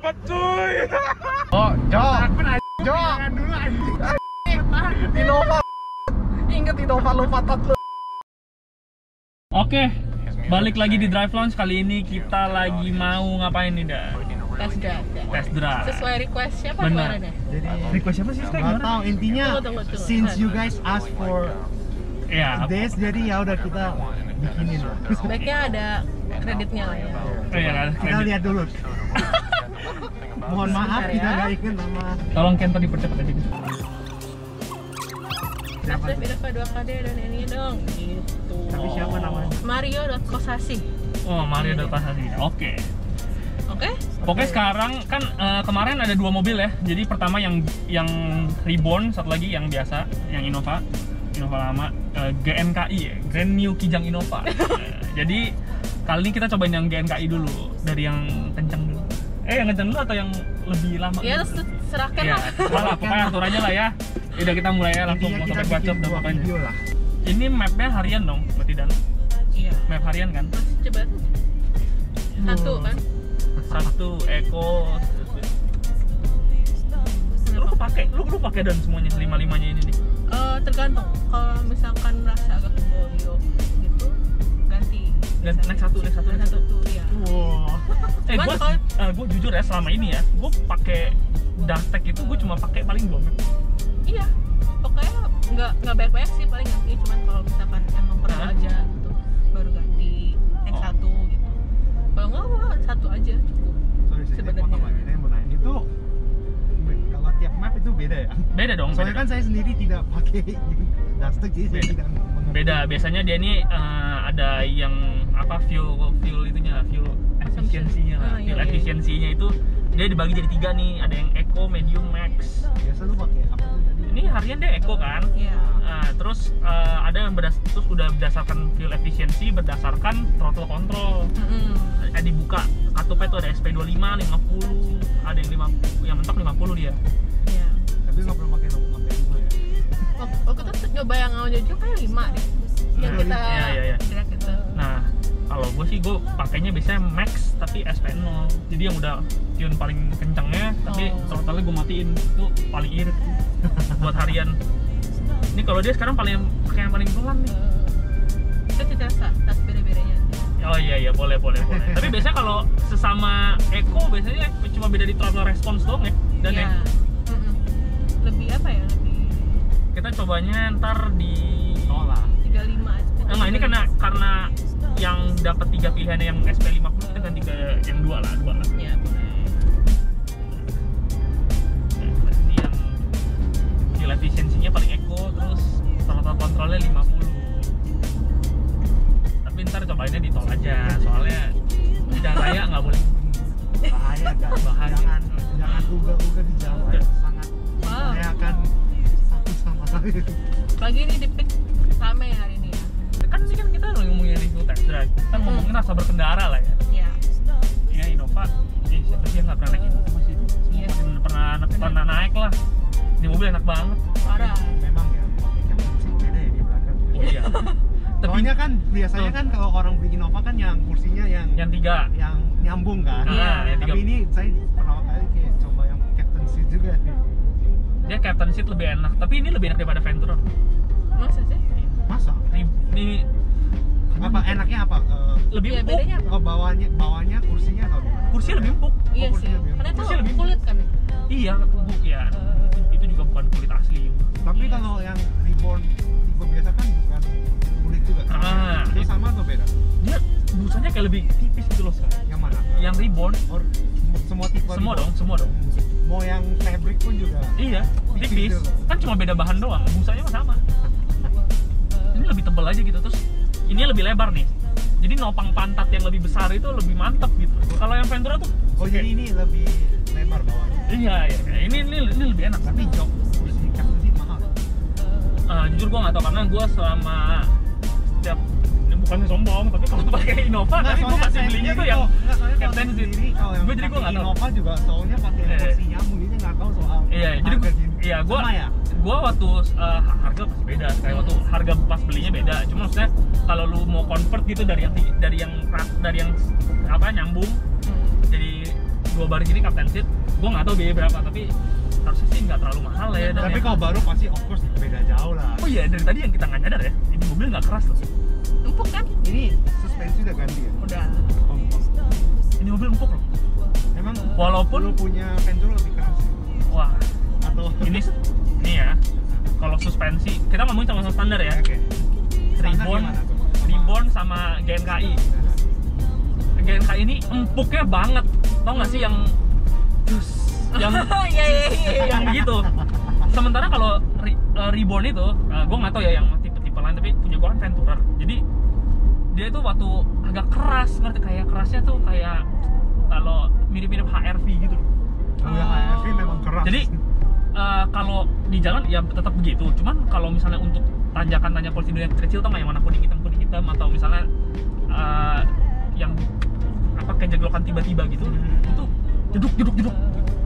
dapat cuy. Oh, Jo. dulu anjing. Innova. Ingat Innova lu patat lu. Oke, balik lagi di Drive Lounge. Kali ini kita lagi mau ngapain nih, Da? Test drive ya. Test drive. Sesuai request siapa Benar. kemarin ya? Jadi Request siapa sih sekarang? nggak tahu intinya Tunggu. since you guys ask for Ya, this, jadi ya udah kita bikinin lah. Sebaiknya ada kreditnya lah ya. Kita lihat dulu. Mohon maaf Sebentar kita ya. nggak ingat nama. Tolong Kento dipercepat aja. Test drive Innova 2KD dan ini dong. Gitu. Tapi siapa namanya? Mario.Kosasi. Oh, Mario udah pasang sini. Oke. Oke? Pokoknya sekarang kan kemarin ada 2 mobil ya. Jadi pertama yang Reborn, satu lagi yang biasa, yang Innova lama, GNKI ya, Grand New Kijang Innova. Jadi kali ini kita cobain yang GNKI dulu, dari yang kencang dulu. Yang kencang dulu atau yang lebih lama? Ya dulu? serahkan Ya, lah. terserah, pokoknya atur aja lah ya. Udah kita mulai ya langsung Intinya mau kita sampai bacot bikin dan dua pokoknya. video lah. Ini mapnya harian dong, berarti Dan. Iya. Map harian kan? Coba. Satu kan? Satu Eko. Lu pakai Dan semuanya 5-5-nya ini nih. Tergantung. Kalau misalkan merasa agak keboyo gitu, ganti. Naik satu. Naik satu tuh, iya. Wow. Gue jujur ya, selama ini ya, gue pakai Dartek itu gue cuma pakai paling 2 map. Iya. Pokoknya nggak banyak sih, paling ganti cuman kalau misalkan emang perlu aja gitu, baru ganti naik satu gitu. Kalau nggak satu aja cukup. Sorry, saya Sebenarnya. potong lagi. Saya mau nanya itu kalau tiap map itu beda ya? Beda dong. Soalnya beda kan saya sendiri tidak pakai Dustek, jadi saya Beda. tidak mengerti. Beda. Biasanya dia ini ada yang apa fuel itunya, fuel efisiensinya lah. Ah, iya, Fuel iya. efisiensinya itu dia dibagi jadi 3 nih. Ada yang Eco, Medium, Max. Biasa lu pakai apa tuh tadi? Ini harian dia Eco kan. Iya. Terus ada yang terus udah berdasarkan fuel efisiensi, berdasarkan throttle control. Dibuka katupnya tuh ada SP25, 50, ada yang 50, yang mentok 50 dia. Iya. Tapi nggak pernah pakai nomor sampai 5 ya? Waktu kita nyoba yang awal Jojo kayak 5 deh. Yang Nah, kita iya. drag itu. Nah, kalau gue sih gue pakainya biasanya max tapi SP0. Jadi yang udah tune paling kencangnya, tapi throttle-nya gue matiin. Itu paling irit buat harian. Ini kalau dia sekarang pakai yang paling pelan nih. Kita cerita tas beda-bedanya. Oh iya boleh. Tapi biasanya kalau sesama Eco biasanya cuma beda di throttle response doang ya. Dan Iya. ya, Lebih apa ya? Lebih kita cobanya ntar di Tolak. 35 aja. Enggak, ini karena yang dapat 3 pilihan yang SP50 kita ganti ke yang 2 lah. Iya, boleh. Nah, ini yang fuel efisiensinya paling Eco, terus throttle controlnya 50. Tapi ntar cobainnya di tol aja, soalnya di jalan raya nggak boleh. Bahaya kan? Bahaya. Jangan uga-uga di jalan. Sangat membahayakan satu sama lain. Pagi ini di pick rame hari ini ya. Kan ini kan kita ngomongin review test drive, kita ngomongin rasa berkendara lah ya. Iya. Ya Innova, siapa sih yang nggak pernah naik Innova sih? Iya. Pernah naik lah. Ini mobil enak banget. Parah. Memang ya, pakai captain seat beda ya di belakang. Oh iya. Tapi Soalnya kan biasanya kan kalau orang beli Innova kan yang kursinya yang 3 yang nyambung kan. Iya, yang Tapi 3. ini saya pertama kali kayak coba yang captain seat juga nih. Dia captain seat lebih enak, tapi ini lebih enak daripada Venturer. Masa sih? Masa? Ini Apa enaknya apa? lebih Iya, empuk. bedanya apa? Bawahnya kursinya atau gimana? Kursinya lebih empuk. Iya kursinya sih. lebih Karena itu kursinya lebih kulit kan ya? Iya, empuk ya. Itu juga bukan kulit asli. Tapi kalau yang reborn tipe biasa kan bukan kulit juga. Itu sama atau beda? Dia busanya kayak lebih tipis gitu loh sekarang. Yang mana? Yang Reborn, Or, semua tipe semua reborn? dong. Mau yang fabric pun juga. Iya, tipis. gitu. Kan cuma beda bahan doang. Busanya mah sama. Ini lebih tebal aja gitu, terus ini lebih lebar nih. Jadi nopang pantat yang lebih besar itu lebih mantap gitu. Kalau yang Ventura tuh Oh jadi ini lebih lebar bawahnya. iya. Ini lebih enak. Tapi jok di captain seat mahal. Jujur gue nggak tahu karena gue selama setiap ini bukannya sombong tapi kalau pakai Innova tapi gue pasti belinya tuh yang captain seat. Gue jadi gue nggak tahu. Innova juga soalnya pakai kursi nyambung, ini nggak tahu soal. Iya, jadi harga gini. iya gue Sama ya? waktu harga pasti beda. Kayak waktu harga pas belinya beda. Cuma maksudnya kalau lu mau convert gitu dari yang apa nyambung jadi 2 baris ini captain seat. Gue nggak tahu biaya berapa, tapi harusnya sih nggak terlalu mahal ya. Dan Tapi ya. kalau baru pasti of course beda jauh lah. Oh iya, dari tadi yang kita nggak nyadar ya, ini mobil nggak keras loh. Empuk kan? Ini suspensi udah ganti ya? Udah. Ini mobil empuk loh. Emang Walaupun lu punya Venturo lebih keras wah, atau ini ya. Kalau suspensi, kita ngomongin sama standar ya. Oke. Standar Reborn, gimana tuh? Reborn sama GNKI. GNKI ini empuknya banget. Tau nggak sih yang yang Iya. yang gitu. Sementara kalau Reborn itu, gue nggak tahu ya yang tipe-tipe lain, tapi punya gue kan Venturer. Jadi dia itu waktu agak keras, ngerti kayak kerasnya tuh kayak kalau mirip-mirip HRV gitu. Oh ya, HRV memang keras. Jadi kalau di jalan ya tetap begitu. Cuman kalau misalnya untuk tanjakan-tanjakan prosedur yang kecil tuh nggak yang warna kuning hitam atau misalnya yang apa kayak jeglokan tiba-tiba gitu, itu jeduk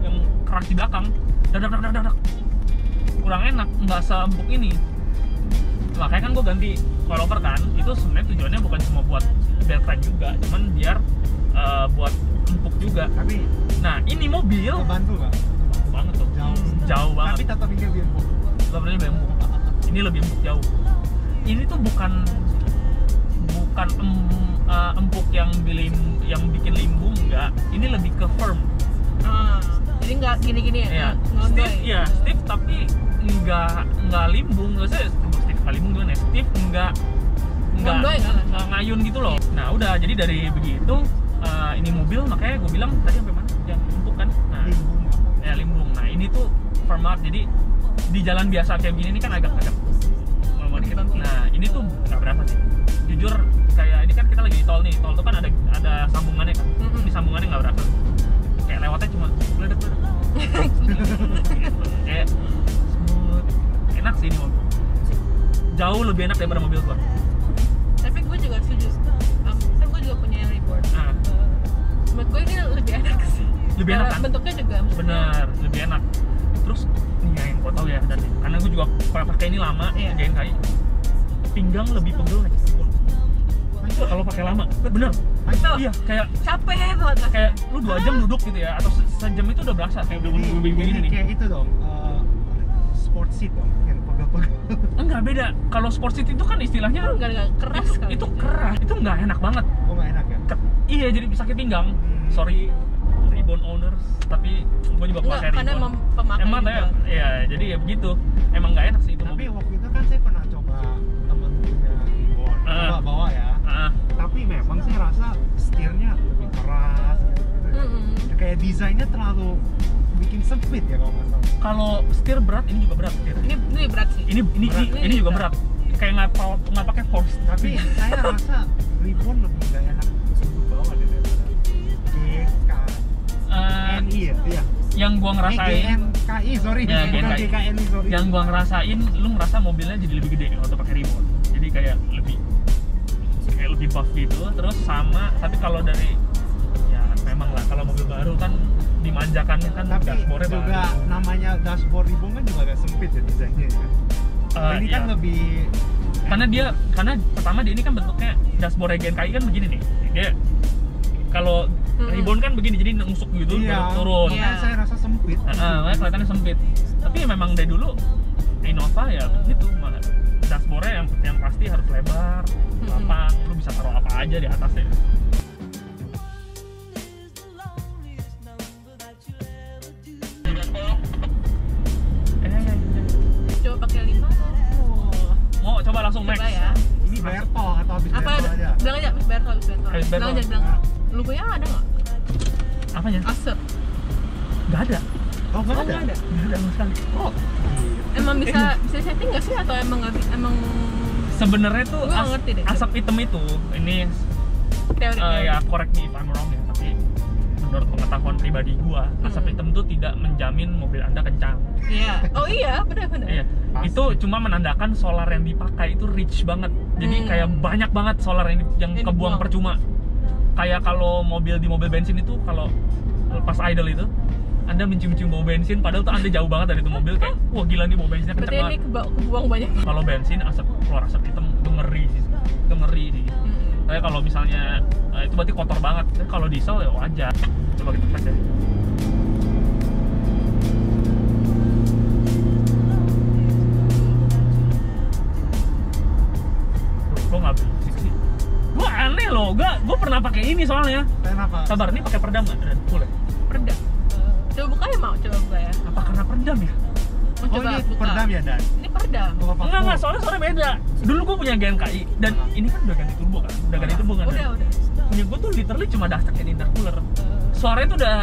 yang keras di belakang, dadak kurang enak, nggak seempuk ini. Makanya kan gue ganti coilover kan, itu sebenarnya tujuannya bukan cuma buat biar keren juga, cuman biar buat empuk juga. Tapi Nah ini mobil kebantu nggak? banget tuh, jauh banget. Tapi tetap ini lebih empuk. Levelnya lebih empuk. Ini lebih empuk jauh. Ini tuh bukan empuk yang bikin limbung, enggak. Ini lebih ke firm. Jadi nggak gini-gini ya? Ya, stiff ya, stiff tapi nggak limbung. Nggak usah stiff kali limbung gimana ya? Stiff nggak Ngondoy nggak lah. ngayun gitu loh. Nah udah, jadi dari begitu ini mobil makanya gue bilang tadi sampai mana? Yang empuk kan? Nah, Limbung apa? ya limbung. Nah ini tuh firm banget. Jadi di jalan biasa kayak gini ini kan agak dikit. Nah ini tuh nggak berasa sih. Jujur kayak ini kan kita lagi di tol nih. Tol tuh kan ada sambungannya kan. Ini sambungannya nggak berasa. Kayak lewatnya cuma ledet. Gitu. Kayak smooth. Enak sih ini mobil. Jauh lebih enak daripada mobil gua. Tapi gue juga setuju. Kan gue juga punya yang Reborn. Nah, Menurut gue ini lebih enak sih. lebih enak kan? Bentuknya juga maksudnya. Bener, lebih enak. Terus nih yang gue tau ya, dan karena gue juga pakai ini lama, Iya. GNKI, pinggang lebih pegel naik Reborn. Kalau pakai lama, bener. Tuh, Iya, kayak capek banget. kayak lu 2 jam duduk gitu ya, atau sejam itu udah berasa kayak udah begini nih. Kayak itu dong, sport seat dong, yang pegel-pegel. Enggak beda. Kalau sport seat itu kan istilahnya Nggak keras kali. itu keras, itu nggak enak banget. Oh nggak enak ya? Iya, jadi sakit pinggang. Sorry Reborn owners, tapi gue juga Nggak, pakai karena Reborn. pemakai Emang juga. ya, jadi ya begitu. Emang nggak enak sih itu Tapi mobil. waktu itu kan saya pernah coba temen punya Reborn, coba bawa ya. Tapi memang saya rasa setirnya lebih keras gitu. Kayak desainnya terlalu bikin sempit ya kalau nggak salah. Kalau setir berat, ini juga berat setir. Ini berat sih. Ini juga berat. Kayak nggak pakai force. Tapi saya rasa Reborn lebih nggak enak untuk bawa deh daripada GKNI ya? Iya. Yang gua ngerasain, GNKI, sorry. Ya, Bukan GNKI. GKNI, sorry. yang gua ngerasain, lu ngerasa mobilnya jadi lebih gede waktu pakai Reborn. Jadi kayak lebih buff gitu. Terus sama, tapi kalau dari ya memang lah kalau mobil baru kan dimanjakannya kan Tapi dashboardnya juga baru. namanya dashboard Reborn kan juga agak sempit ya desainnya ya. Ini kan Iya. lebih karena pertama dia ini kan bentuknya dashboard GNKI kan begini nih. Dia kalau Reborn kan begini, jadi nusuk gitu iya, turun. Iya. makanya saya rasa sempit. Makanya kelihatannya sempit. Tapi memang dari dulu Innova ya gitu, dashboardnya yang pasti harus lebar, lapang, lu bisa taruh apa aja di atasnya. Coba pakai 5 Mau coba langsung Coba next. ya. Ini bayar tol atau habis Apa bayar tol aja? bilang aja habis bayar tol. Habis bayar Bilang tol. aja bilang. Lu punya ada nggak? Apanya? Aset. Nggak ada. Oh, nggak Oh ada? nggak ada. Nggak ada sama sekali. Oh, Emang bisa setting nggak sih atau emang nggak? Emang Sebenarnya tuh Gua nggak ngerti deh. asap hitam itu, ini teori? ya correct me if I'm wrong ya, tapi menurut pengetahuan pribadi gua, asap hitam itu tidak menjamin mobil Anda kencang. Iya. Oh iya, benar-benar. Iya. Pasti. Itu cuma menandakan solar yang dipakai itu rich banget. Jadi kayak banyak banget solar yang Yang kebuang dibuang. percuma. Kayak kalau mobil di mobil bensin itu kalau lepas idle itu Anda mencium-cium bau bensin, padahal tuh Anda jauh banget dari itu mobil, kayak wah gila nih bau bensinnya kenceng berarti ini banget. kebuang banyak. Kalau bensin keluar asap hitam itu ngeri sih, itu ngeri sih. Tapi kalau misalnya itu berarti kotor banget. Tapi kalau diesel ya wajar. Coba kita tes ya. Lo nggak berisik sih. Gue aneh loh, gue pernah pakai ini soalnya. Kenapa? Sabar, ini pakai peredam nggak? Boleh. Peredam. Coba buka ya, mau coba buka ya. Apa karena peredam ya? Mau Oh coba ini buka. peredam ya Dan? Ini peredam. Enggak, soalnya beda. Dulu gue punya GNKI dan ini kan udah ganti turbo kan? Udah ganti turbo kan? Udah. Punya gue tuh literally cuma dashcam dan intercooler. Suaranya tuh udah,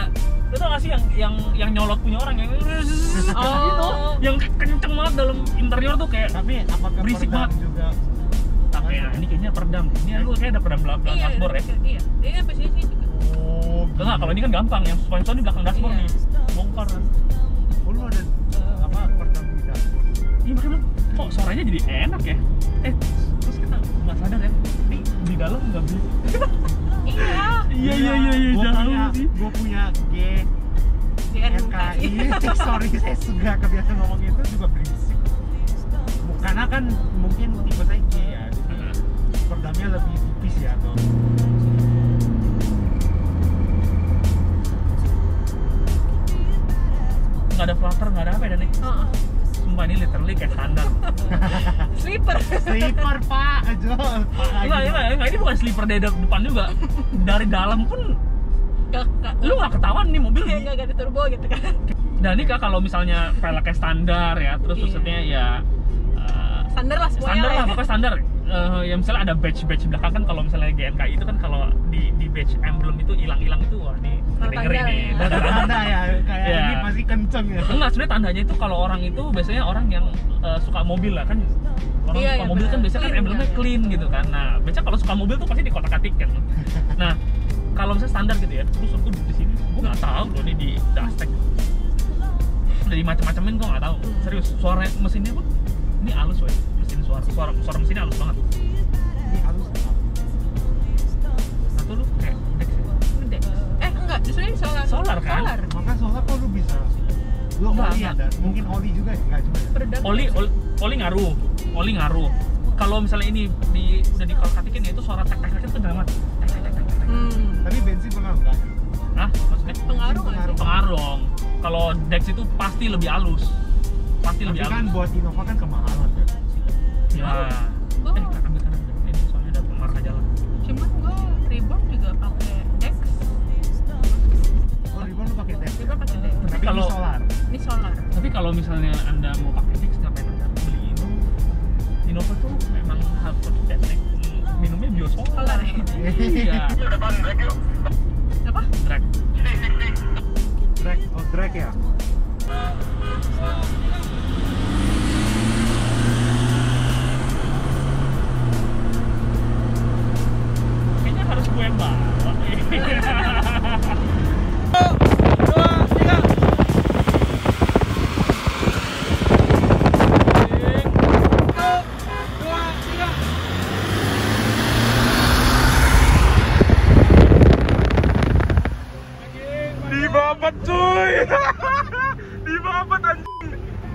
lu tau gak sih yang nyolot punya orang yang gitu, yang kenceng banget dalam interior tuh kayak Tapi apakah berisik peredam banget juga? tapi ya, ini kayaknya peredam. Ini aku kayak ada peredam belakang dashboard ya. Iya. Ini sampai sini juga. Oh, Enggak, kalau ini kan gampang, yang suspension di belakang dashboard Iya. nih. Bongkar kan. oh lu ada apa peredam di dashboard? Iya makanya kok suaranya jadi enak ya. Terus kita nggak sadar ya, ini di dalam nggak beli. Iya. Iya, jauh sih. Gue punya GNKI. Sorry, saya suka kebiasaan ngomong itu juga berisik. Karena kan mungkin tipe saya G ya, jadi peredamnya lebih tipis ya atau. Nggak ada flutter, nggak ada apa ya nih. Sumpah ini literally kayak standar. Sleeper. Sleeper pak, Jol. Enggak, ini bukan sleeper dari depan juga. Dari dalam pun lu nggak ketahuan nih mobil. Nggak ganti turbo gitu kan. Dan ini Kak, kalau misalnya velgnya standar ya, terus maksudnya ya Standar lah semuanya. standar lah, pokoknya standar. Ya misalnya ada badge belakang kan, kalau misalnya GNKI itu kan kalau di badge emblem itu hilang itu wah ini ngeri nih. Tanda ya, kayak Ya. ini pasti kenceng ya. Enggak, sebenarnya tandanya itu kalau orang itu biasanya orang yang suka mobil lah kan. Orang Iya, suka iya, mobil kan benar. biasanya kan Clean, emblemnya iya. clean gitu kan. Nah, biasanya kalau suka mobil tuh pasti di kotak-katik kan. Nah, kalau misalnya standar gitu ya, terus aku di sini, gue nggak tahu loh ini di dashtek. Dari macam-macamin gue nggak tahu. Serius, suara mesinnya pun ini halus woy. Suara mesinnya halus banget. Ini halus. Atau lu kayak Dex ya? Gede. Enggak, justru ini solar. Solar kan? Solar. Maka soalnya kok lu bisa? Lu Enggak, oli ya, Dan? Mungkin oli juga ya? Enggak juga ya? Peredam. Oli ngaruh. Kalau misalnya ini udah dikolkatikin ya itu suara tek-tek itu udah amat. Tapi bensin pengaruh enggak ya? Hah? Maksudnya? Pengaruh nggak sih? Pengaruh. Kalau Dex itu pasti lebih halus. Pasti Tapi lebih kan halus. buat Innova kan kemahalan kan? Ya. Ambil kanan. Ini soalnya ada marka jalan. Cuman gue reborn juga pakai Dex. Oh, Ribbon lu pakai Dex ya? Reborn pakai Dex. Tapi kalau- ini solar. Ini solar. Tapi kalau misalnya Anda mau pakai Dex, ngapain Anda beli ini? Innova tuh memang harus pakai Dex. Minumnya biosolar. Solar ya? Iya. Apa? Drag. Drag ya? Kayaknya harus gue yang bawa. Dibabat cuy. Dibabat anjing.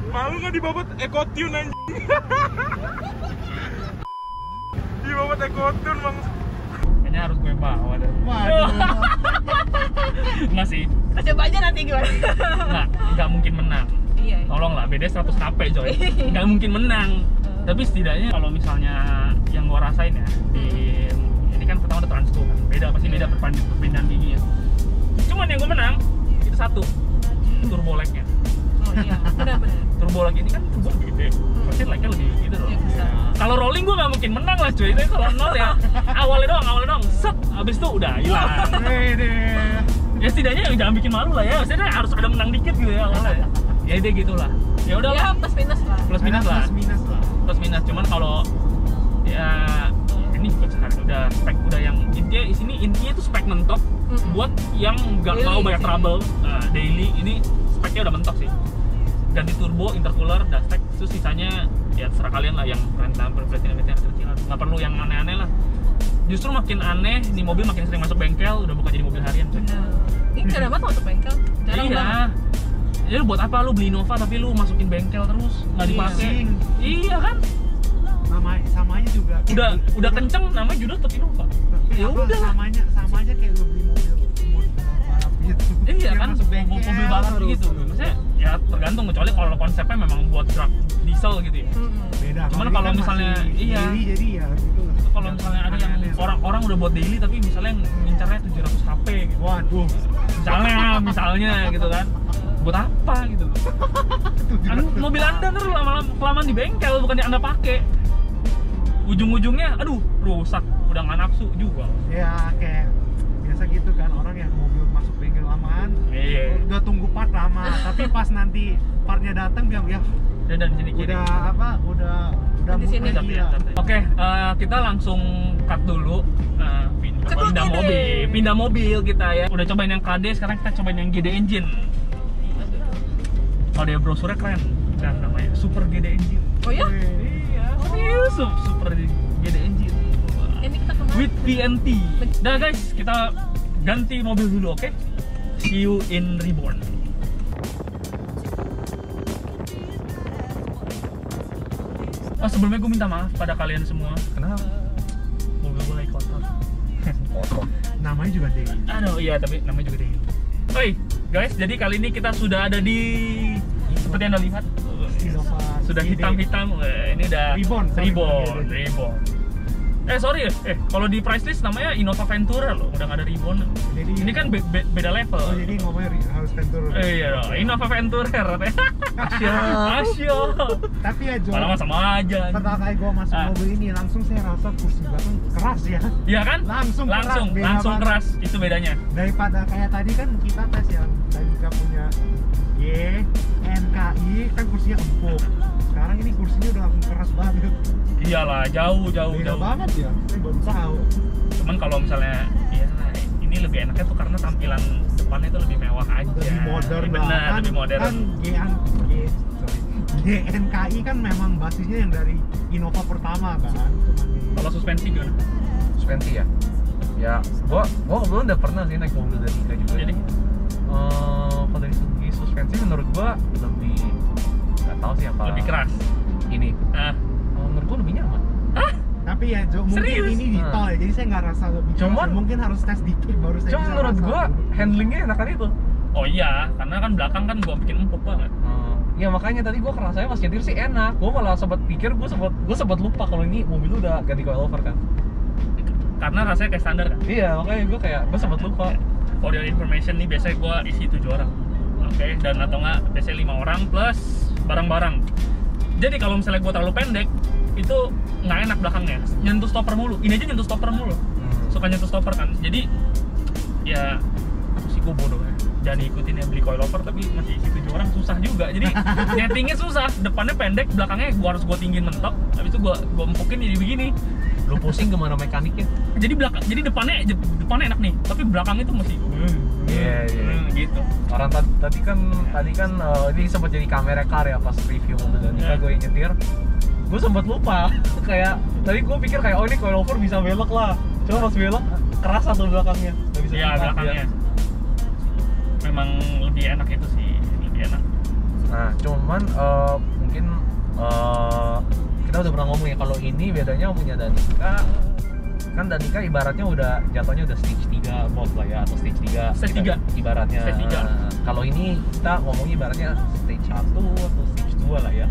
Malu nggak dibabat ekotune anjing. Dibabat ekotune bang. Kayaknya harus gue yang bawa deh. Waduh. Enggak sih. Coba aja nanti gimana. Nggak mungkin menang. Iya. Tolonglah, beda 100 kp coy. Nggak mungkin menang. Tapi setidaknya kalau misalnya yang gua rasain ya di ini kan pertama ada Transco kan, pasti beda perpindahan gigi ya. Cuman yang gua menang itu satu, turbo lag-nya. Oh iya, benar-benar. Turbo lag ini kan turbo gede, pasti lag-nya lebih gitu loh. Iya, bisa. Kalau rolling gua nggak mungkin menang lah cuy. Itu kalau nol ya awalnya doang, set, abis itu udah hilang. Wede. Ya setidaknya jangan bikin malu lah ya, maksudnya harus ada menang dikit gitu ya awalnya. Ya dia gitulah. Ya udah Ya plus minus lah. plus minus lah. Plus minus lah. Plus minus, cuman kalau ya ini bukan sehari udah spek udah yang intinya itu spek mentok buat yang nggak Daily mau banyak sih. trouble. Nah, daily ini speknya udah mentok sih. Ganti turbo, intercooler, dashtek, terus sisanya ya terserah kalian lah yang perintah limitnya kecil, nggak perlu yang aneh-aneh lah. Justru makin aneh, nih mobil makin sering masuk bengkel, udah bukan jadi mobil harian. Benar. Ini jarang banget masuk bengkel. Jarang Iya. banget. Jadi buat apa lu beli Innova tapi lu masukin bengkel terus, nggak dipakai? Iya kan? Samanya juga Udah kenceng, namanya juga tetap Innova. tapi Ya apa, udah. sama aja kayak lu beli mobil balap gitu. Iya Dia kan, masuk bengkel mobil balap terus. gitu. Maksudnya ya tergantung, kecuali kalau konsepnya memang buat drag diesel gitu ya. Beda. Cuman ini kalau kan misalnya, masih iya. daily, jadi ya gitu lah. Kalau misalnya ada yang orang udah buat daily tapi misalnya yang ngincarnya 700 HP gitu. Waduh. Misalnya gitu kan. Buat apa gitu. Kan mobil Anda ntar kelamaan di bengkel, bukan yang Anda pakai. Ujung-ujungnya aduh rusak, udah nggak nafsu jual. Ya kayak biasa gitu kan, orang yang mobil masuk bengkel lamaan Iya. udah tunggu part lama tapi pas nanti partnya datang bilang ya Dan sini kiri. udah apa udah Di sini. mood lagi ya. Oke, kita langsung cut dulu. Pindah mobil kita ya. Udah cobain yang KD, sekarang kita cobain yang GD Engine. Kalau dia brosurnya keren, dan namanya Super GD Engine. Oh ya? Iya, serius Super GD Engine. Ini kita kemana? With VNT. Dah guys, kita ganti mobil dulu, oke? See you in Reborn. Oh, sebelumnya gue minta maaf pada kalian semua. Kenapa? Mobil gue lagi kotor. Namanya juga daily. Aduh, iya tapi namanya juga Daily. Oi, guys, jadi kali ini kita sudah ada di seperti yang Anda lihat. Innova Sudah GD. hitam-hitam. Ini udah Reborn, sorry, Reborn, GD. Reborn. Sorry ya, kalau di price list namanya Innova Ventura loh, udah nggak ada Reborn. Jadi Ini kan beda level. oh, jadi ngomongnya harus Ventura. Iya dong, Innova Ventura katanya. Asyo. Tapi ya Jo, Malah sama aja. pertama kali gue masuk mobil ini langsung saya rasa kursi belakang keras ya. Iya kan? Langsung keras, beda langsung banget. keras. Itu bedanya. Daripada kayak tadi kan kita tes yang tadi kita punya GNKI kan kursinya empuk. Sekarang ini kursinya udah langsung keras banget. Iyalah, jauh. Beda banget ya. Saya baru tahu. Cuman kalau misalnya ya ini lebih enaknya tuh karena tampilan depannya itu lebih mewah aja. Lebih modern lah. Benar, Kan, lebih modern. kan GNKI kan memang basisnya yang dari Innova pertama kan. Kalau suspensi gimana? Suspensi ya? Ya, gua kebetulan udah pernah sih naik mobil dari Nika juga. Jadi Kalau dari segi suspensi menurut gua lebih nggak tahu sih apa. lebih keras. Ini. Ah, Menurut gua lebih nyaman. Tapi ya Jo, mungkin Serius? ini di tol ya, jadi saya nggak rasa lebih keras. Cuman- Mungkin harus tes dikit baru saya Cuma bisa menurut rasa. gua handlingnya enakan itu. oh iya, karena kan belakang kan gua bikin empuk banget. Ya makanya tadi gua kerasanya pas nyetir sih enak. Gua malah sempat pikir gua sempat lupa kalau ini mobil lu udah ganti coilover kan. Karena rasanya kayak standar kan. Iya, makanya gua sempat lupa. For your information nih biasanya gua isi 7 orang. Oke, dan atau enggak biasanya 5 orang plus barang-barang. Jadi kalau misalnya gua terlalu pendek, itu nggak enak belakangnya. Nyentuh stopper mulu. Ini aja nyentuh stopper mulu. Suka nyentuh stopper kan. Jadi ya aku sih gua bodoh ya. Jangan ikutin yang beli coilover tapi masih isi 7 orang susah juga. Jadi nyetingnya susah. Depannya pendek, belakangnya harus gua tinggiin mentok. Habis itu gua empukin jadi begini. Lu pusing kemana mekaniknya? Jadi depannya enak nih, tapi belakang itu masih Iya. gitu. Orang tadi kan ini sempat jadi kamera car ya pas review mobil dan Iya. gue nyetir. Gue sempat lupa kayak tadi gue pikir kayak oh ini coilover bisa belok lah. Cuma pas belok keras atau belakangnya. Nggak bisa Iya, dipakai. belakangnya. Memang lebih enak itu sih, lebih enak. Nah, cuman mungkin kita udah pernah ngomong ya kalau ini bedanya punya Danica. Kan Danica ibaratnya udah jatuhnya udah stage 3 box lah ya, atau stage 3 Stage 3. ibaratnya. Stage 3. Kalau ini kita ngomongnya ibaratnya stage 1 atau stage 2 lah ya.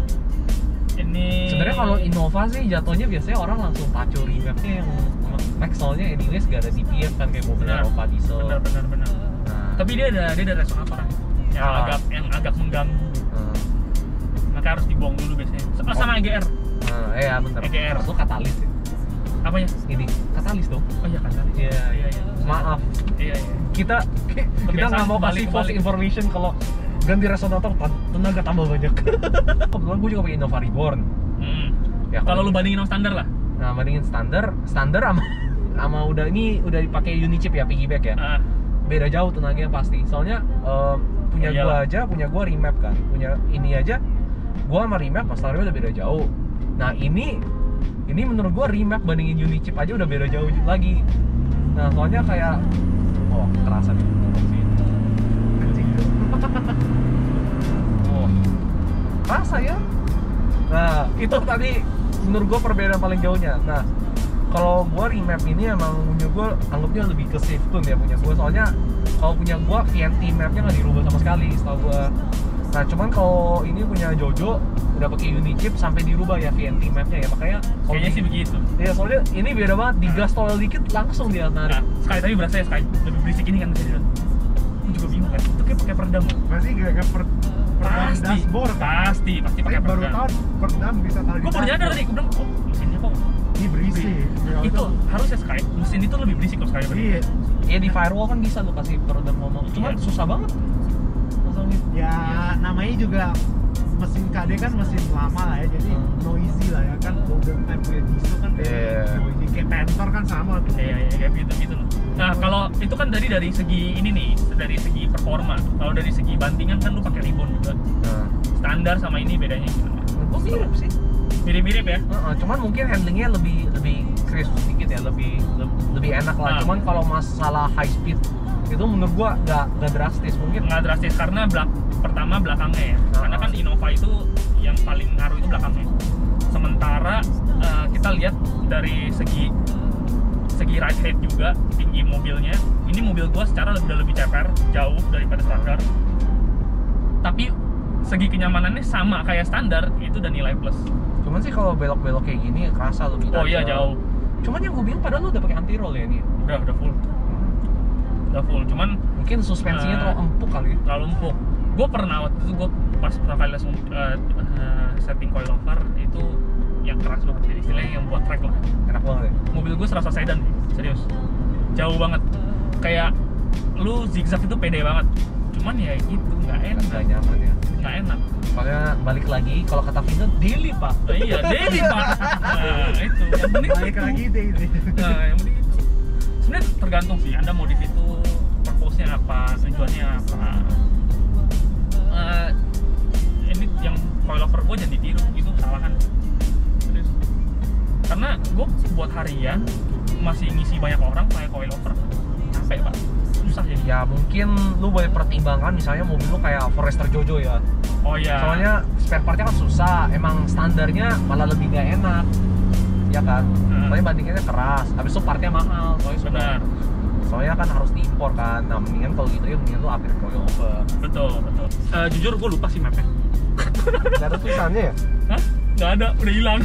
Ini Sebenarnya kalau Innova sih jatuhnya biasanya orang langsung pacu remapnya yang Maxwell-nya anyways gak ada DPF kan kayak mobil Benar. Eropa diesel. benar. Nah, Tapi dia ada resonator yang agak mengganggu. Maka harus dibuang dulu biasanya. Sama EGR. iya bener. EGR. Itu katalis ya. Apanya? Ini katalis tuh. Oh iya kan tadi. Iya. Maaf. Iya. Kita nggak mau kasih false information kalau ganti resonator tenaga tambah banyak. Kebetulan gue juga pakai Innova Reborn. Ya, Kalau lu bandingin sama standar lah. Nah, bandingin standar sama udah dipakai Unichip ya, piggyback ya. Beda jauh tenaganya pasti. Soalnya punya gua remap kan. Punya ini aja gua sama remap masalahnya udah beda jauh. Nah, ini Ini menurut gua remap bandingin Unichip aja udah beda jauh lagi. Nah, soalnya kayak kerasa nih. Anjing. Kerasa ya. Nah, itu tadi menurut gua perbedaan paling jauhnya. Nah, kalau gua remap ini emang punya gua anggapnya lebih ke safe tune ya punya gua. Soalnya kalau punya gua VNT mapnya nggak dirubah sama sekali setahu gua. Nah, cuman kalau ini punya Jojo udah pakai Unichip sampai dirubah ya VNT mapnya ya, makanya Kayaknya sih begitu. ya soalnya ini beda banget, digas tol dikit langsung dia narik. Nah, Sky tapi berasa ya Sky lebih berisik ini kan kejadian. Aku juga bingung kan, itu kayak pakai peredam. Pasti gak perdam dashboard kan? Pasti pakai Saya baru peredam. tahu perdam bisa taruh di Gue baru nyadar dashboard. tadi, gue bilang kok mesinnya kok Ini berisik. itu harusnya Sky, mesin itu lebih berisik kok Sky. Iya. Ya di firewall kan bisa lu kasih peredam ngomong, cuman Iya. susah banget. Masangin. Ya namanya juga mesin KD kan mesin lama lah ya, jadi noisy lah ya kan. Golden time kayak diesel kan kayak Iya. noisy, kayak Panther kan sama tuh. Iya, kayak gitu loh. Nah, kalau itu kan dari segi ini nih, dari segi performa. Kalau dari segi bantingan kan lu pakai ribbon juga. Nah, Standar sama ini bedanya gimana? gue mirip sih. Mirip-mirip ya? Cuman mungkin handlingnya lebih crisp sedikit ya, lebih enak lah. Nah. Cuman kalau masalah high speed itu menurut gua nggak drastis mungkin. Nggak drastis karena pertama belakangnya ya. Karena kan Innova itu yang paling ngaruh itu belakangnya. Sementara kita lihat dari segi ride height juga, tinggi mobilnya. Ini mobil gua secara udah lebih ceper jauh daripada standar. Tapi segi kenyamanannya sama kayak standar, itu udah nilai plus. Cuman sih kalau belok-belok kayak gini kerasa lebih. Oh iya, tajam. jauh. Cuman yang gue bilang padahal lu udah pakai anti roll ya ini. Udah full. Udah full. Cuman Mungkin suspensinya terlalu empuk kali. terlalu empuk. Gue pernah waktu itu gue pas profile setting coilover itu yang keras banget, jadi istilahnya yang buat track lah. Enak banget ya. Mobil gue serasa sedan, serius. Jauh banget. Kayak lu zigzag itu pede banget. Cuman ya gitu, nggak enak. Nggak nyaman ya. Nggak enak. Soalnya balik lagi kalau kata Vino daily pak. Oh, iya, daily pak. Nah, itu. Yang penting Balik itu. lagi deh ini. Nah, yang penting itu. Sebenarnya tergantung sih, Anda modif itu purpose-nya apa, tujuannya apa. Ini yang coilover gue jangan ditiru, itu kesalahan. Serius. Karena gue buat harian masih ngisi banyak orang pakai coilover, capek pak, susah jadi. Ya mungkin lu boleh pertimbangkan misalnya mobil lu kayak Forester Jojo ya. Oh iya. Soalnya spare partnya kan susah, emang standarnya malah lebih gak enak. Ya kan? Soalnya bandingannya keras, habis itu partnya mahal. Benar. Soalnya kan harus diimpor kan. Nah, mendingan kalau gitu ya mendingan lu upgrade coilover. Betul. Jujur gue lupa sih mapnya. Gak ada tulisannya ya? Hah? Nggak ada, udah hilang.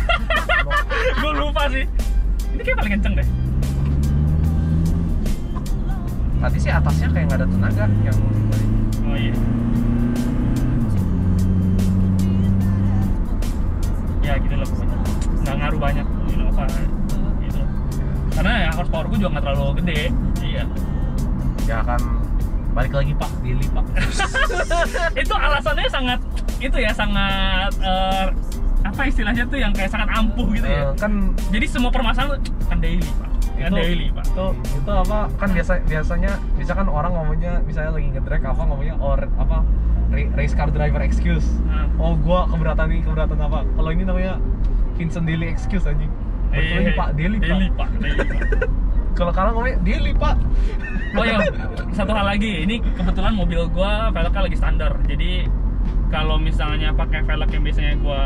Gue lupa sih. Ini kayak paling kenceng deh. Tadi sih atasnya kayak nggak ada tenaga yang. Oh iya. Ya gitu lah pokoknya. Nggak ngaruh banyak Innova gitu. Karena ya horsepower gue juga nggak terlalu gede. Iya. Ya kan balik lagi pak, daily pak. Itu alasannya sangat apa istilahnya tuh yang kayak sangat ampuh gitu ya. Kan Jadi semua permasalahan kan daily pak. Kan daily pak. itu apa kan biasanya kan orang ngomongnya misalnya lagi nge-drag apa ngomongnya race car driver excuse. Oh gua keberatan apa, kalau ini namanya Vincent Daily excuse anjing. Betul pak, daily pak. Kalau kalian ngomongnya daily pak. Oh ya, satu hal lagi, ini kebetulan mobil gua velgnya lagi standar, jadi kalau misalnya pakai velg yang biasanya gua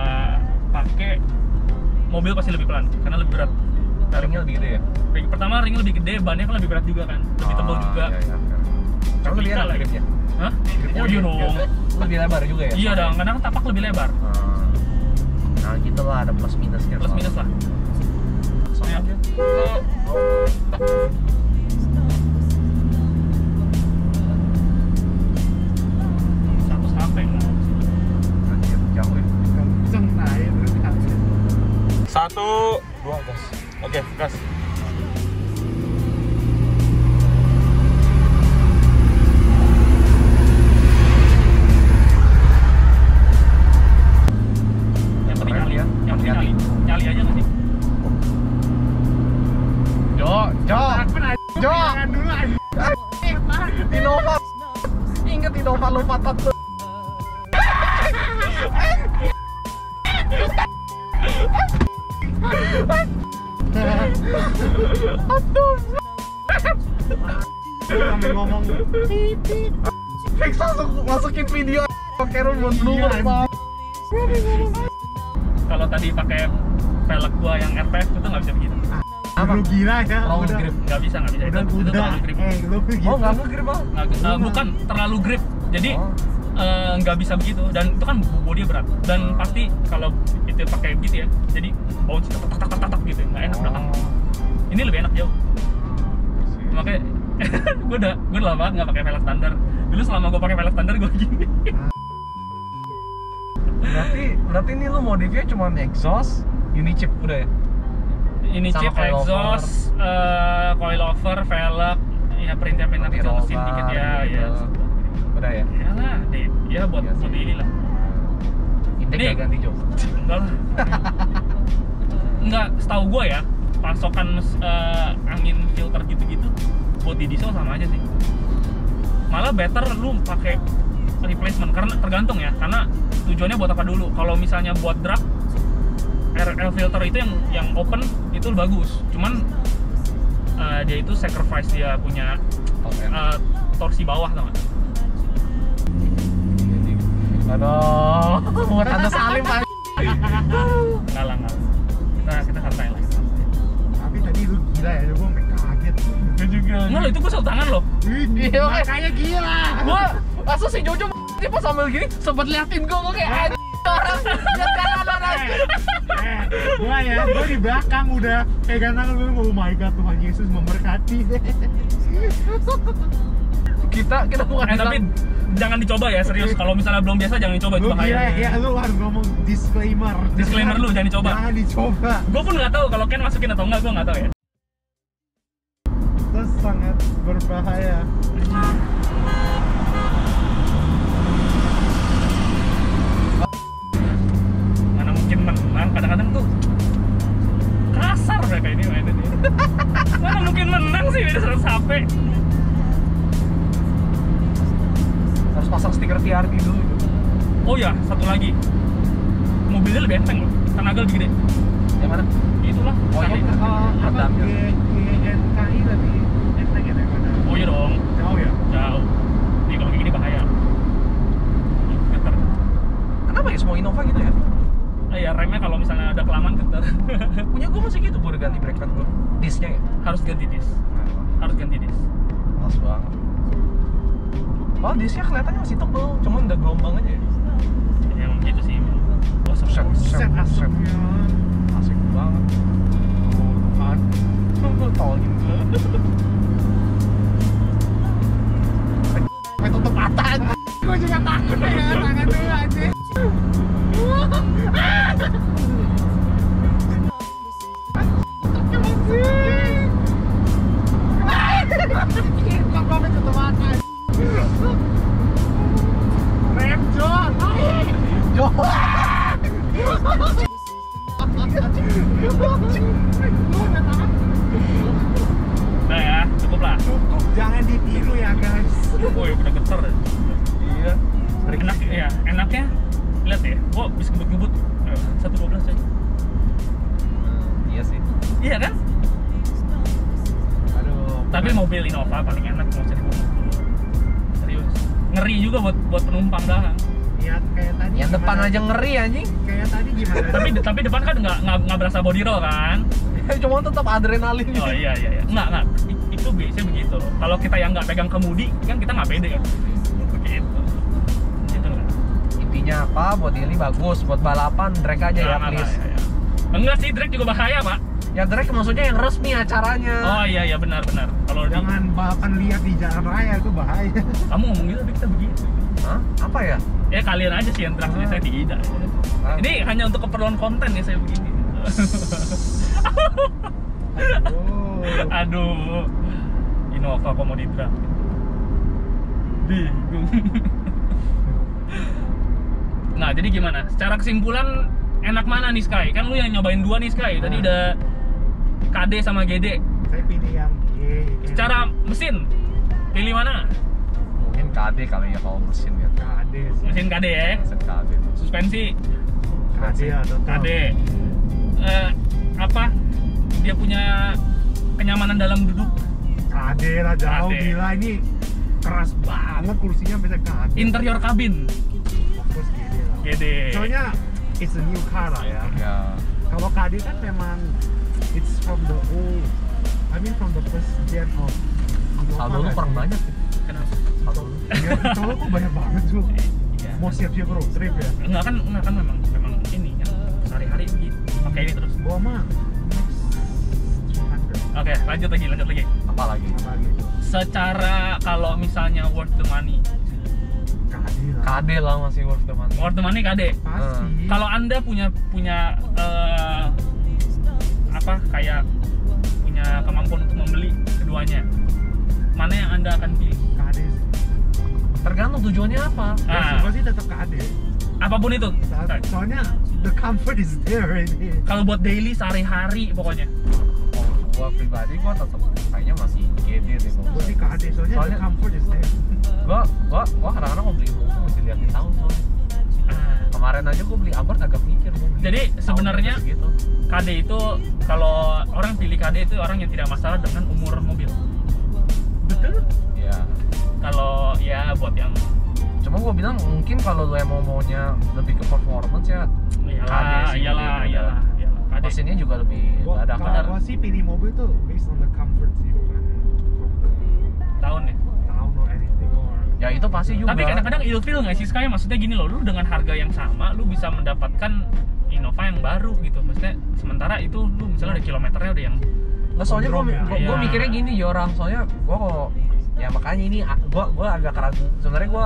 pakai, mobil pasti lebih pelan karena lebih berat. Ringnya lebih gede ya? Pertama ringnya lebih gede, bannya kan lebih berat juga kan, lebih tebal juga. Iya. Kamu lebih enak gripnya? Hah? Oh iya dong. Lebih lebar juga ya? Iya dong, kadang tapak lebih lebar. Nah gitu lah, ada plus minusnya. Plus minus lah. Soalnya aja. Satu HP lah. Anjir, jauh ya. Kenceng naik terus kan. 1, 2, gas. Oke, gas. Yang penting Keren nyali, ya. yang penting nyali. Nyali aja nggak sih? Jo. Jangan dulu aja. Innova. Ingat Innova lu patat tuh. Sambil ngomong Fix langsung masukin video pakai rumput luar, Pak. Kalau tadi pakai velg gua yang RPF itu nggak bisa begitu. apa? Lu gila ya? Terlalu Udah. grip. Nggak bisa. Udah, Itu terlalu grip. lu gitu. Oh, nggak nge-grip, Bang. Bukan terlalu grip. Jadi nggak bisa begitu, dan itu kan bodi berat, dan pasti kalau itu pakai gitu ya, jadi bounce tak gitu, nggak enak belakang. Ini lebih enak jauh, makanya gue udah lama banget nggak pakai velg standar. Dulu selama gue pakai velg standar gue gini. Berarti ini lu modifnya cuma exhaust, unichip udah ya? Ini Sama chip, exhaust, coilover, velg, ya perintilan kecil mesin dikit ya, ya. Udah ya? Iyalah, ya buat Iya sih. buat ini lah. Intake Nih. gak ganti jok? Enggak lah. Enggak, setahu gue ya, pasokan angin filter gitu-gitu buat di diesel sama aja sih. Malah better lu pakai replacement, karena tergantung ya, karena tujuannya buat apa dulu. Kalau misalnya buat drag, air filter itu yang open itu bagus. Cuman dia itu sacrifice dia punya torsi bawah, tau gak? Aduh, buat Anda salim, Pak. Enggak lah. Kita santai lah. Tapi tadi lu gila ya, gua sampai kaget. Gue juga. Enggak loh, itu gue saut tangan loh. Iya, Kayak gila. gua asal si Jojo dia pas sambil gini sempet liatin gua kayak anjing orang lihat kanan Gua di belakang udah pegang tangan gue, oh my god, Tuhan Yesus memberkati. kita bukan Tapi jangan dicoba ya, serius. Kalau misalnya belum biasa jangan dicoba, itu Lu gila bahaya. ya, lu harus ngomong disclaimer. Disclaimer lu, jangan dicoba. Jangan dicoba. Gue pun nggak tahu kalau Ken masukin atau enggak, gue nggak tahu ya. Itu sangat berbahaya. Mana mungkin menang, kadang-kadang tuh kasar mereka ini mainnya nih. Mana mungkin menang sih beda 100 HP. harus pasang stiker TRD dulu. Oh ya, satu lagi. Mobilnya lebih enteng loh, tenaga lebih gede. Yang mana? Itulah. Oh, tadi. iya. Apa Redamnya. GNKI lebih enteng ya daripada Oh iya dong, jauh ya? jauh. Nih kalau kayak gini bahaya. Getar. Kenapa ya semua Innova gitu ya? Ya remnya kalau misalnya ada kelamaan getar. Punya gua masih gitu, baru ganti brake pad gua. Disnya ya? Harus ganti dis. Harus ganti dis. Males banget. Oh, disnya kelihatannya masih tebel, cuman udah gelombang aja ya. Yang gitu sih. Set, Set asapnya. asik banget. Tuhan. Tolongin gua. Sampai tutup mata. Gue juga takut ya, tangan dulu aja. Rem John. Udah ya, cukup lah. Cukup, jangan ditiru ya guys. Woi, udah getar ya. Iya. Enak ya, enaknya lihat ya, gua bisa ngebut-ngebut 112 aja. Iya sih. Iya kan? Aduh. Tapi mobil Innova paling enak mau cari mobil. Serius. Ngeri juga buat penumpang dah. Ya kayak tadi. Yang depan gimana? aja ngeri anjing. Kayak tadi gimana? Tapi depan kan nggak berasa body roll kan? Cuma tetap adrenalin. Oh iya. Enggak. Itu biasanya begitu. Kalau kita yang nggak pegang kemudi, kan kita nggak pede kan? Begitu. Gitu kan? Intinya apa? Buat ini bagus, buat balapan drag aja ya, Jangan lah, please. ya. Enggak sih, drag juga bahaya, Pak. Ya drag maksudnya yang resmi acaranya. Oh iya benar. Kalau Jangan balapan lihat di jalan raya, itu bahaya. kamu ngomong gitu, tapi kita begitu. Hah? Apa ya? Ya kalian aja sih yang drag, saya tidak. Ah. Ini hanya untuk keperluan konten ya saya begini. Oh. Aduh, Innova kok mau di drag? Bingung. Nah, jadi gimana? Secara kesimpulan enak mana nih Sky? Kan lu yang nyobain dua nih Sky. Tadi udah KD sama GD. Saya pilih yang G. Secara mesin, pilih mana? Mungkin KD kali ya kalau mesin ya. KD sih. Mesin KD ya. Mesin KD. Suspensi KD atau KD. apa dia punya kenyamanan dalam duduk. KD lah jauh, KD. gila ini keras banget kursinya bisa KD. Interior kabin Of course KD lah. gede. Soalnya it's a new car lah ya. Ya. Kalau KD kan memang it's from the old, I mean from the first gen of Innova Saldo lu kan kurang sih? banyak sih. Kenapa? Saldo. Iya, kalau kok banyak banget tuh. Iya. Mau siap-siap road trip ya. Enggak kan memang ini kan sehari-hari gitu. Pakai ini terus. Gua mah next 300. Oke, lanjut lagi. Apa lagi? Apa gitu? Secara kalau misalnya worth the money. KD lah. KD lah masih worth the money. Worth the money KD. Pasti. Kalau Anda punya apa kayak punya kemampuan untuk membeli keduanya, mana yang Anda akan pilih? KD sih. Tergantung tujuannya apa. Ya, gua sih tetap KD. Apapun itu. Soalnya the comfort is there ini. Kalau buat daily sehari-hari pokoknya. Gua pribadi gua tetap kayaknya masih GD deh gua. Gua sih KD soalnya the comfort is there. Gua kadang-kadang mau beli mobil mesti lihat di tahun soalnya. Kemarin aja gua beli Abarth agak mikir gua beli Jadi tahun sebenarnya segitu. KD itu kalau orang pilih KD itu orang yang tidak masalah dengan umur mobil. Betul. Ya. Kalau ya buat yang Cuma gua bilang mungkin kalau lu emang maunya lebih ke performance ya KD sih. iyalah KD. Mesinnya juga lebih ada Kalau kadar. gua sih pilih mobil tuh based on the comfort sih, bukan from the Tahun ya. town or anything or. Ya itu pasti juga. Tapi kadang-kadang ilfeel nggak sih Sky? Maksudnya gini loh, lu dengan harga yang sama, lu bisa mendapatkan Innova yang baru gitu. Maksudnya sementara itu lu misalnya ada kilometernya udah yang Nggak, soalnya gua Iya. mikirnya gini orang, soalnya gua kok ya makanya ini gua agak ragu. Sebenarnya gua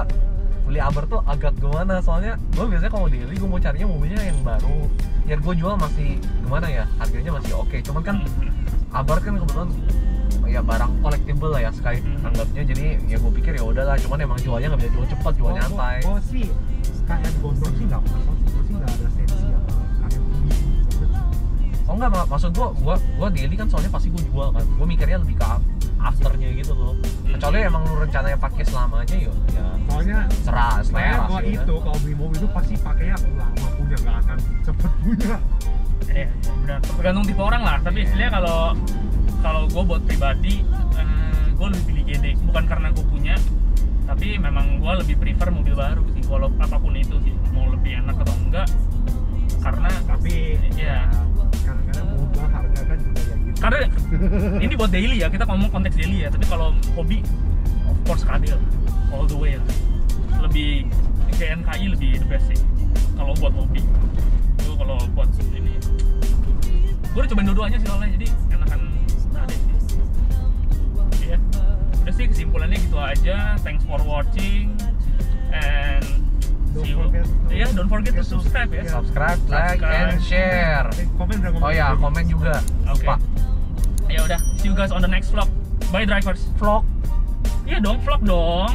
beli Abarth tuh agak gimana, soalnya gua biasanya kalau daily gua mau carinya mobilnya yang baru. Biar gua jual masih gimana ya, harganya masih oke. Cuman kan Abarth kan kebetulan ya barang collectible lah ya Sky anggapnya, jadi ya gue pikir ya udahlah, cuman emang jualnya nggak bisa jual cepat, jual nyantai. Gua sih kayak gondrong sih nggak masalah sih, gua sih nggak ada sensi apa kayak begini. Oh enggak, maksud gua daily kan soalnya pasti gue jual kan, gue mikirnya lebih ke afternya gitu loh. Kecuali emang lu rencananya pakai selamanya ya Soalnya selera gua sih itu kalau beli mobil itu pasti pakainya lama punya, nggak akan cepet punya. benar. Tergantung tipe orang lah. Tapi istilahnya kalau gue buat pribadi, gue lebih pilih GD. Bukan karena gue punya, tapi memang gue lebih prefer mobil baru sih. Walau apapun itu sih, mau lebih enak atau enggak. Karena Tapi Iya. kadang-kadang berubah harga kan juga ya gitu. karena ini buat daily ya, kita ngomong konteks daily ya. Tapi kalau hobi, of course KD lah, all the way lah. Lebih GNKI lebih the best sih. Kalau buat hobi, itu kalau buat ini, gue udah cobain dua-duanya sih soalnya, jadi enakan KD sih. Iya, udah sih kesimpulannya gitu aja. Thanks for watching and see you. Iya, don't forget to subscribe ya. Subscribe, like, and share. Komen udah ngomong. Oh ya, komen juga. Oke. Lupa. Ya udah, see you guys on the next vlog. Bye drivers. Vlog. Iya dong, vlog dong.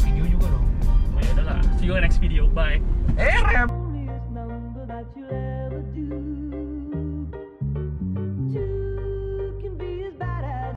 Video juga dong. Oh ya udahlah, see you in next video. Bye. Rem. Loneliest number that you'll